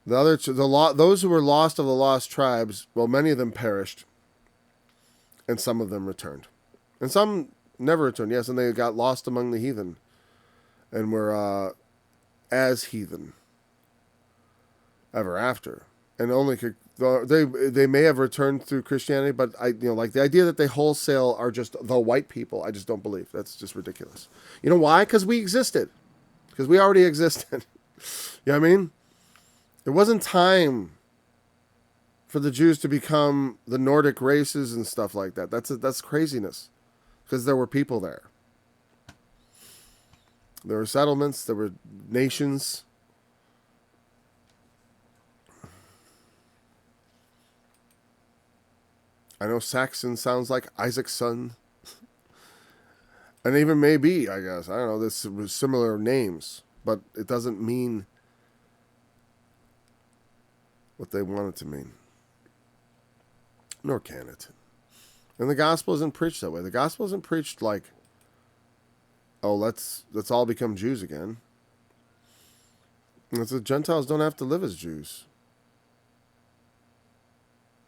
Those who were lost of the lost tribes, well, many of them perished, and some of them returned, and some never returned. Yes, and they got lost among the heathen, and were as heathen ever after, and only they may have returned through Christianity, but like the idea that they wholesale are just the white people, I just don't believe. That's just ridiculous. You know why? Because we existed, because we already existed. You know what I mean? There wasn't time for the Jews to become the Nordic races and stuff like that. That's craziness, because there were people there. There were settlements. There were nations. I know Saxon sounds like Isaac's son. And even maybe, I guess. I don't know. There's similar names. But it doesn't mean what they want it to mean. Nor can it. And the gospel isn't preached that way. The gospel isn't preached like, oh, let's all become Jews again. And the Gentiles don't have to live as Jews.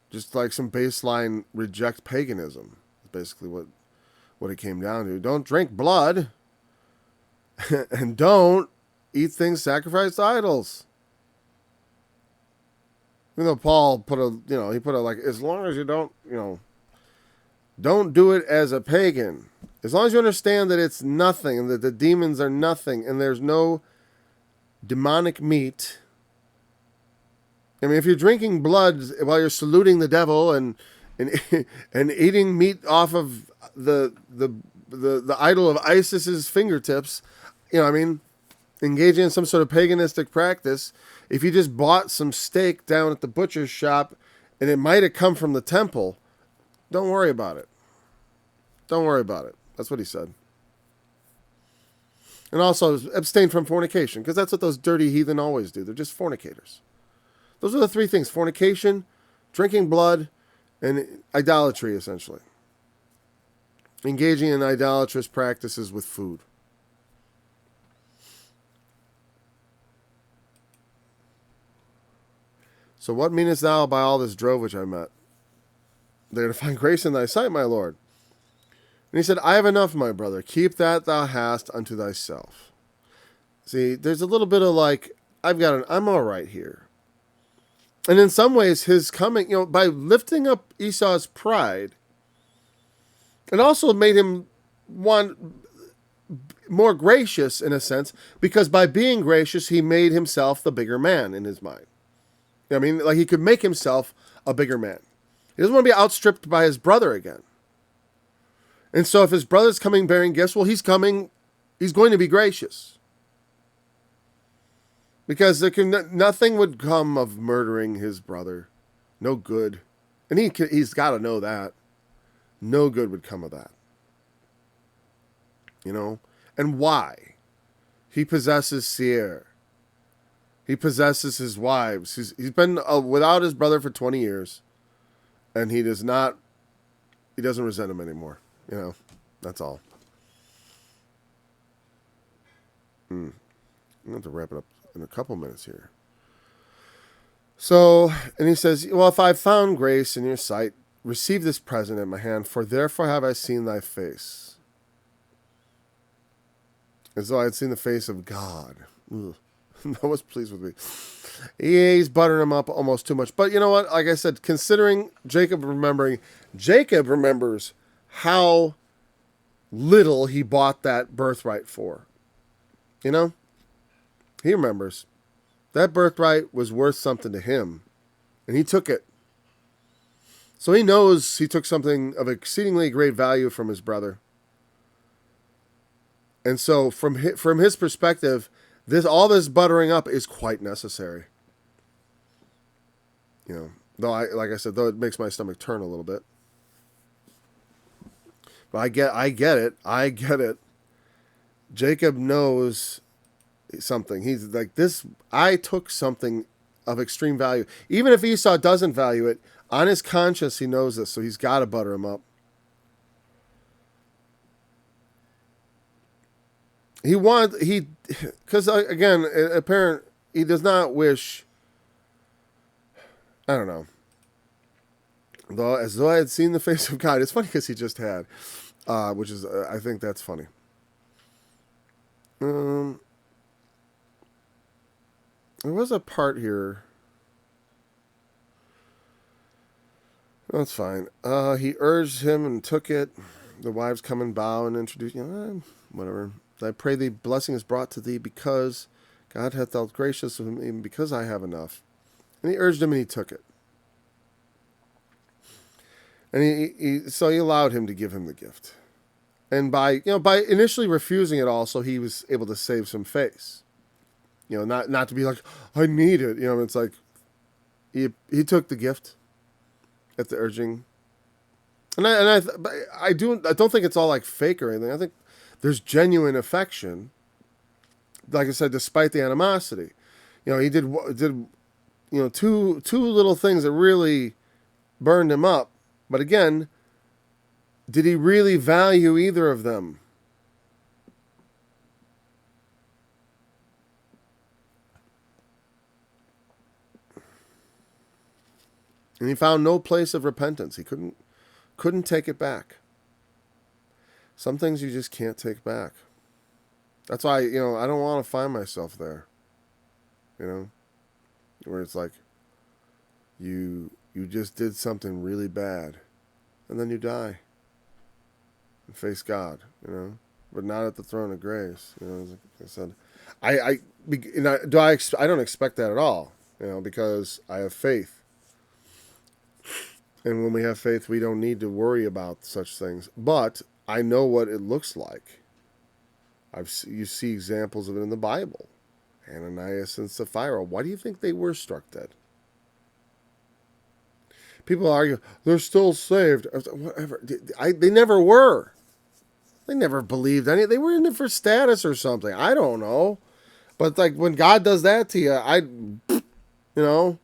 Just like some baseline reject paganism. That's basically what it came down to. Don't drink blood. And don't eat things sacrificed to idols. Even though Paul put like, as long as you don't do it as a pagan. As long as you understand that it's nothing, and that the demons are nothing, and there's no demonic meat. I mean, if you're drinking blood while you're saluting the devil and eating meat off of the idol of Isis's fingertips, engaging in some sort of paganistic practice. If you just bought some steak down at the butcher's shop and it might have come from the temple, don't worry about it. Don't worry about it. That's what he said. And also abstain from fornication, because that's what those dirty heathen always do. They're just fornicators. Those are the three things: fornication, drinking blood, and idolatry, essentially. Engaging in idolatrous practices with food. So what meanest thou by all this drove which I met? They're to find grace in thy sight, my Lord. And he said, I have enough, my brother. Keep that thou hast unto thyself. See, there's a little bit of like, I'm all right here. And in some ways, his coming, by lifting up Esau's pride, it also made him more gracious in a sense, because by being gracious, he made himself the bigger man in his mind. Like he could make himself a bigger man. He doesn't want to be outstripped by his brother again. And so if his brother's coming bearing gifts, well, he's going to be gracious. Because nothing would come of murdering his brother. No good. And he's got to know that. No good would come of that. And why? He possesses Seir. He possesses his wives. He's been without his brother for 20 years. And he doesn't resent him anymore. That's all. I'm going to wrap it up in a couple minutes here. So, and he says, well, if I've found grace in your sight, receive this present at my hand, for therefore have I seen thy face. as though I had seen the face of God. Ugh. No one's pleased with me. He's buttering him up almost too much. But you know what? Like I said, considering Jacob remembers how little he bought that birthright for. You know? He remembers. That birthright was worth something to him. And he took it. So he knows he took something of exceedingly great value from his brother. And so from his perspective, all this buttering up is quite necessary. You know, like I said, though it makes my stomach turn a little bit. But I get it. Jacob knows something. He's like, this, I took something of extreme value. Even if Esau doesn't value it, on his conscience he knows this, so he's got to butter him up. Because again, apparent, he does not wish, I don't know, as though I had seen the face of God. It's funny because he just had, which is, I think that's funny. There was a part here. That's fine. He urged him and took it. The wives come and bow and introduce, whatever. I pray thee, blessing is brought to thee because God hath dealt gracious with me, because I have enough. And he urged him and he took it. And so he allowed him to give him the gift. And by initially refusing it also, he was able to save some face. Not to be like, I need it. It's like he took the gift at the urging. And I don't think it's all like fake or anything. I think there's genuine affection. Like I said, despite the animosity, he did two little things that really burned him up. But again, did he really value either of them? And he found no place of repentance. He couldn't take it back. Some things you just can't take back. That's why, I don't want to find myself there. Where it's like you just did something really bad and then you die and face God, but not at the throne of grace. Like I said, I don't expect that at all, because I have faith. And when we have faith, we don't need to worry about such things. But I know what it looks like. You see examples of it in the Bible. Ananias and Sapphira. Why do you think they were struck dead? People argue, they're still saved. Whatever. They never were. They never believed any. They were in it for status or something. I don't know. But like when God does that to you, I don't know.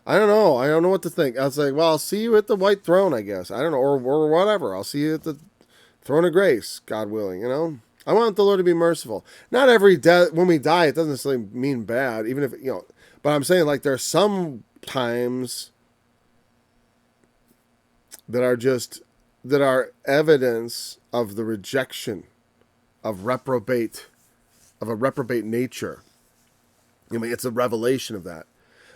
I don't know what to think. I was like, well, I'll see you at the white throne, I guess. I don't know, or whatever. I'll see you at the throne of grace, God willing, I want the Lord to be merciful. Not every death, when we die, it doesn't necessarily mean bad, even if, but I'm saying like there are some times that are evidence of the rejection of a reprobate nature. It's a revelation of that.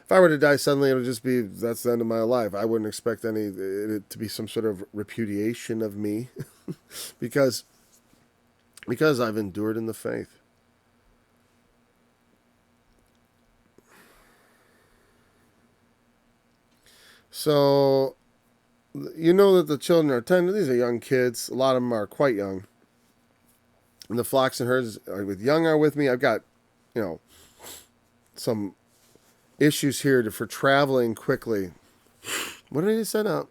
If I were to die suddenly, it would just be, that's the end of my life. I wouldn't expect it to be some sort of repudiation of me because I've endured in the faith. So, that the children are tender. These are young kids. A lot of them are quite young. And the flocks and herds are with me. I've got, some issues here for traveling quickly. What did he set up?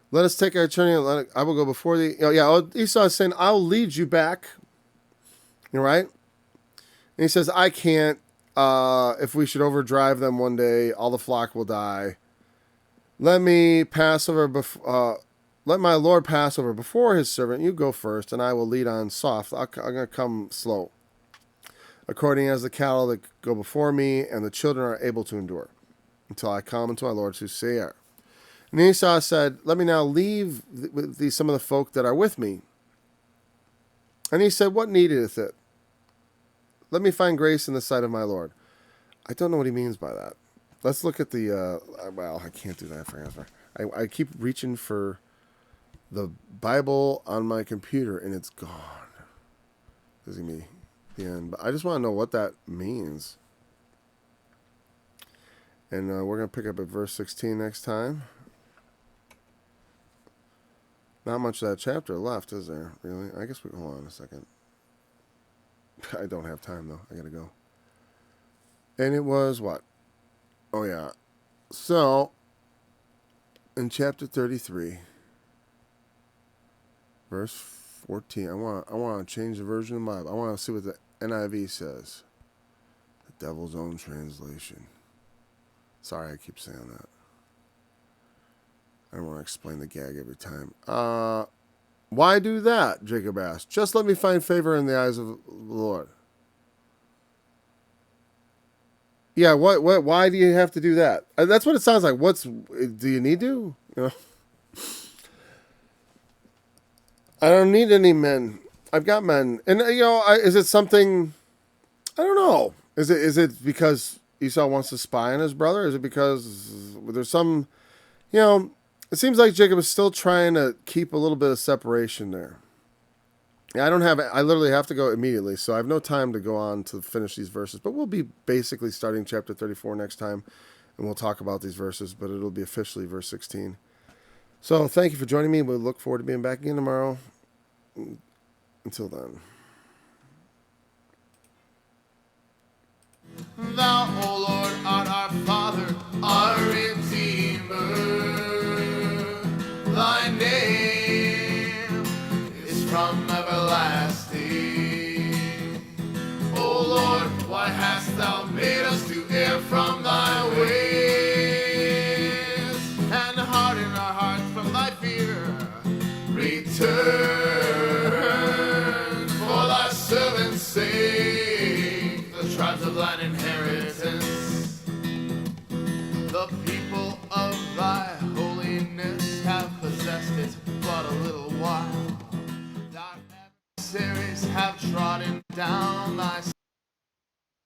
Let us take our journey. I will go before thee. Esau is saying, I'll lead you back. Right? And he says, I can't. If we should overdrive them one day, all the flock will die. Let me pass over. Let my Lord pass over before his servant. You go first, and I will lead on soft. I'm going to come slow, according as the cattle that go before me and the children are able to endure, until I come unto my Lord to Seir. And Esau said, let me now leave some of the folk that are with me, And he said, what needeth it? Let me find grace in the sight of my Lord. I don't know what he means by that. Let's look at the, well, I can't do that for answer. I keep reaching for the Bible on my computer, and it's gone. This is going to be the end. But I just want to know what that means. And we're going to pick up at verse 16 next time. Not much of that chapter left, is there, really? I guess we can hold on a second. I don't have time, though. I got to go. And it was what? Oh, yeah. So, in chapter 33, verse 14, I want to change the version of the Bible. I want to see what the NIV says. The Devil's Own Translation. Sorry, I keep saying that. I don't want to explain the gag every time. Why do that? Jacob asked. Just let me find favor in the eyes of the Lord. Yeah, why do you have to do that? That's what it sounds like. Do you need to? You know, I don't need any men. I've got men. And, is it something, I don't know. Is it because Esau wants to spy on his brother? Is it because there's some, it seems like Jacob is still trying to keep a little bit of separation there. Yeah, I literally have to go immediately, so I have no time to go on to finish these verses. But we'll be basically starting chapter 34 next time, and we'll talk about these verses, but it'll be officially verse 16. So thank you for joining me. We'll look forward to being back again tomorrow. Until then. Thou, O Lord, art our Father, our Redeemer. Thy name is from everlasting. O Lord, why hast thou made us to err from thy ways, and harden our hearts from thy fear? Return for thy servant's sake, the tribes of thine inheritance. The people of thy holiness have possessed it but a little while. Thy adversaries have trodden down